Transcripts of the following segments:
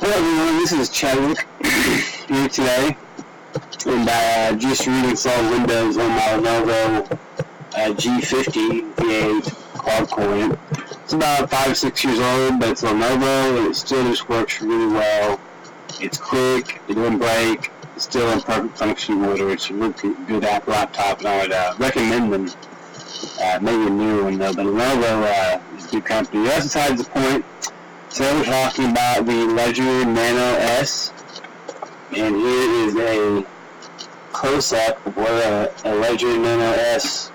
Hello everyone, this is Cchadwicka here today, and just reinstalled Windows on my Lenovo G50 V8 quad core. It's about 5 or 6 years old, but it's Lenovo and it still just works really well. It's quick, it won't break, it's still in perfect function order. It's a really good laptop, and I would recommend them. Maybe a newer one though, but Lenovo is a good company. That's besides the point. Today we're talking about the Ledger Nano S, and here is a close-up of what a Ledger Nano S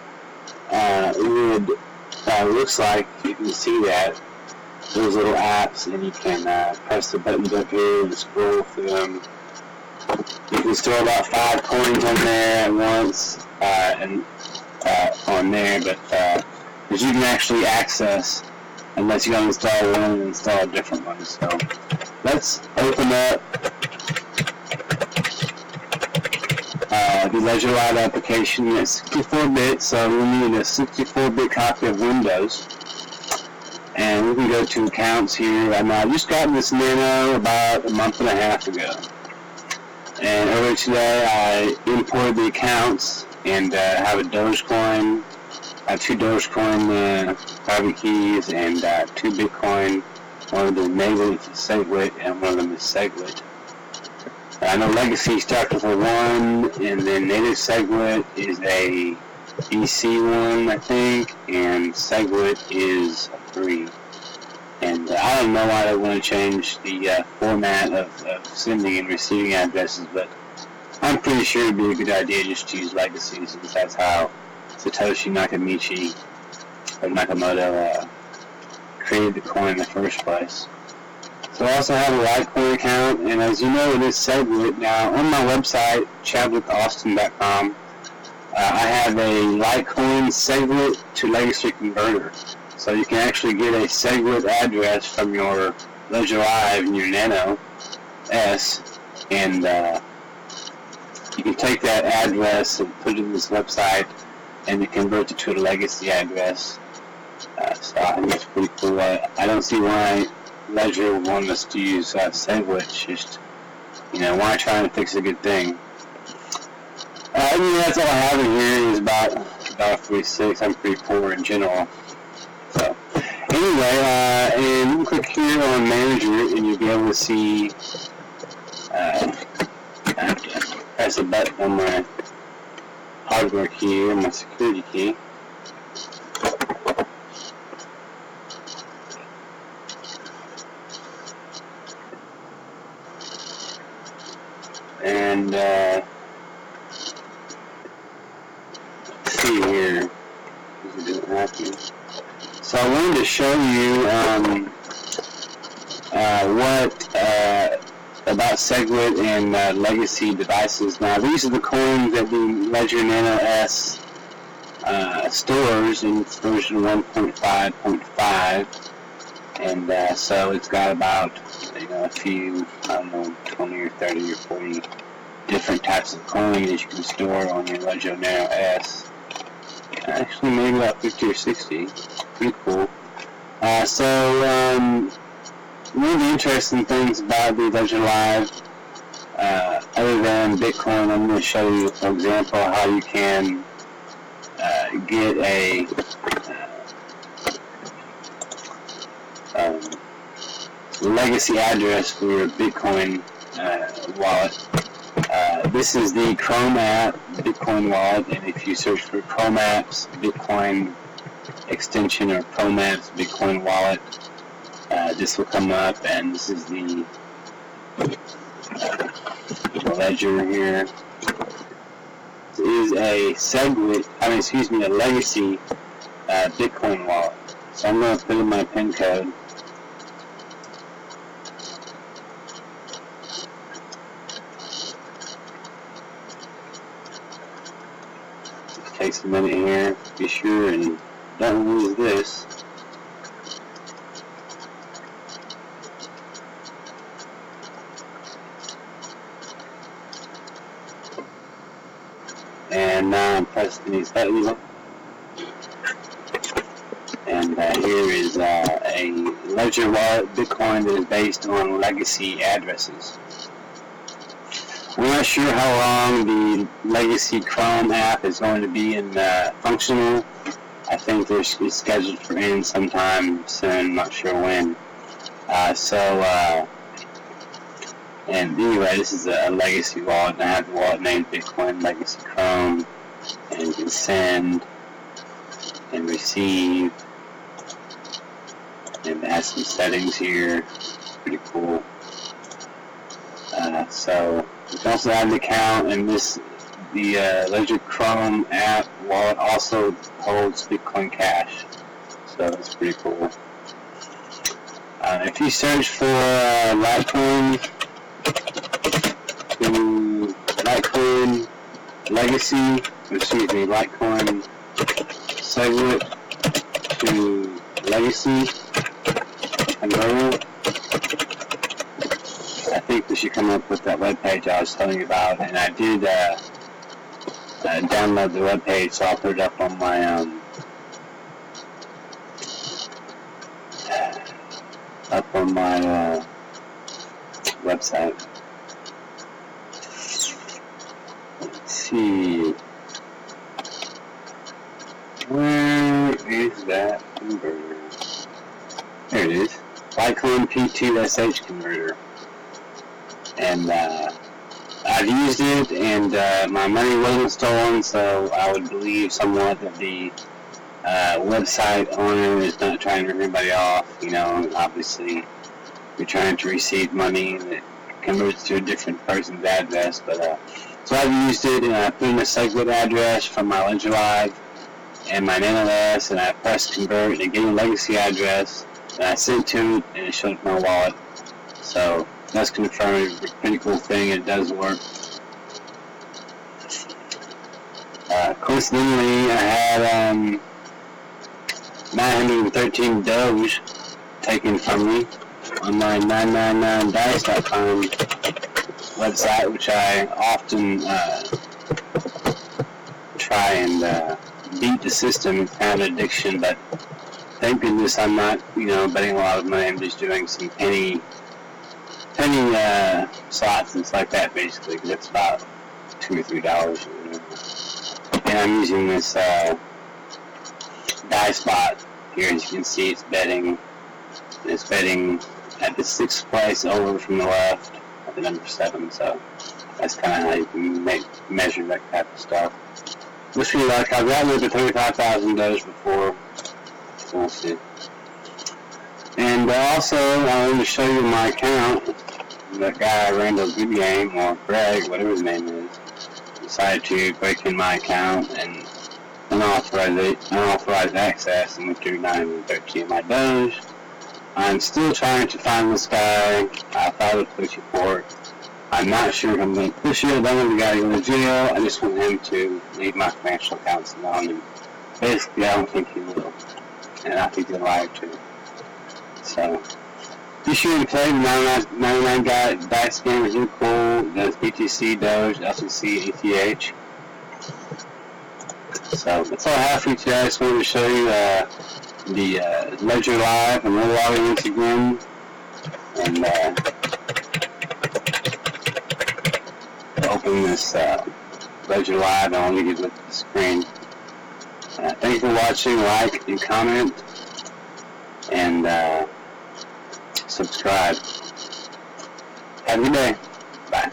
looks like. You can see that those little apps, and you can press the buttons up here and scroll through them. You can store about 5 coins on there at once, on there, but you can actually access unless you uninstall one and install a different one. So let's open up the Ledger Live application. It's 64-bit, so we need a 64-bit copy of Windows. And we can go to accounts here. I just got this Nano about a month and a half ago. And earlier today I imported the accounts and have a Dogecoin, 2 Dogecoin private keys, and 2 Bitcoin. One of them enabled is Segwit, and one of them is Segwit. I know Lgacy starts with a 1, and then native Segwit is a EC1, I think, and Segwit is a 3. And I don't know why they want to change the format of sending and receiving addresses, but I'm pretty sure it'd be a good idea just to use Lgacy, since that's how Satoshi Nakamoto created the coin in the first place. So I also have a Litecoin account, and as you know, it is Segwit. Now, on my website, cchadwicka.com, I have a Litecoin Segwit to Legacy converter. So you can actually get a Segwit address from your Ledger Live and your Nano S, and you can take that address and put it in this website, and it converts it to a Legacy address. So I think that's pretty cool. I don't see why Ledger would want us to use Segwit. It's just, why try to fix a good thing? That's all I have in here is about 46. I'm pretty poor in general. So, anyway, and you can click here on Manager, and you'll be able to see, I have to press a button on my hardware key or my security key. And let's see here. This isn't happening. So I wanted to show you about Segwit and Legacy devices. Now these are the coins that the Ledger Nano S stores in its version 1.5.5, and so it's got about a few, 20 or 30 or 40 different types of coins that you can store on your Ledger Nano S. Actually, maybe about 50 or 60. Pretty cool. One of the interesting things about the Ledger Live, other than Bitcoin, I'm going to show you, for example, how you can get a Legacy address for your Bitcoin wallet. This is the Chrome app, Bitcoin wallet, and if you search for Chrome apps, Bitcoin extension, or Chrome apps, Bitcoin wallet, this will come up, and this is the Ledger here. This is a a Legacy Bitcoin wallet. So I'm going to put in my PIN code. It takes a minute here. Be sure and don't lose this. And now I'm pressing these buttons, and here is a Ledger wallet Bitcoin that is based on Lgacy addresses. We're not sure how long the Lgacy Chrome app is going to be functional. I think it's scheduled for end sometime soon, not sure when. And anyway, this is a Lgacy wallet, and I have the wallet named Bitcoin Lgacy Chrome, and you can send and receive, and it has some settings here, pretty cool. So you can also add an account, and the Ledger Chrome app wallet also holds Bitcoin Cash, so that's pretty cool. If you search for Litecoin Litecoin Segwit to Lgacy converter, I think we should come up with that webpage I was telling you about, and I did download the webpage, so I'll put it up on my website. Let's see, where is that converter? There it is, Litecoin P2SH converter. And I've used it, and my money wasn't stolen, so I would believe somewhat that the website owner is not trying to rip anybody off. You know, obviously, you're trying to receive money that converts to a different person's address. But so I've used it, and I put in a Segwit address from my Ledger Live and my Nano S, and I pressed convert, and it gave me a Lgacy address, and I sent to it, and it showed up my wallet. So that's confirmed. It's a pretty cool thing. It does work. Coincidentally, I had 913 Doge taken from me on my 999dice.com website, which I often try and beat the system. It's kind of an addiction, but thank goodness I'm not, betting a lot of money. I'm just doing some penny slots and stuff like that, basically, because it's about $2 or $3. And I'm using this die spot here. As you can see, it's betting at the 6th place over from the left at the number 7. So that's kind of how you can measure that type of stuff. Wish me luck. I've gotten over 35,000 Doge before. So we'll see. And also, I want to show you my account. That guy, Randall Goodgame, or Greg, whatever his name is, decided to break in my account and unauthorized access and withdrew 913 of my Doge. I'm still trying to find this guy. I filed a police report. I'm not sure if I'm going to push it. I don't want the guy to go to jail. I just want him to leave my financial accounts alone. And basically, I don't think he will. And I think he'll lie too. So, be sure to play the 99 guy dice game. Is really cool. Does BTC, Doge, LCC, ETH. So that's all I have for you today. I just wanted to show you the Ledger Live. I'm relogging once again, and open this Ledger Live. I'll leave you with the screen. Thank you for watching. Like and comment, and subscribe. Have a good day. Bye.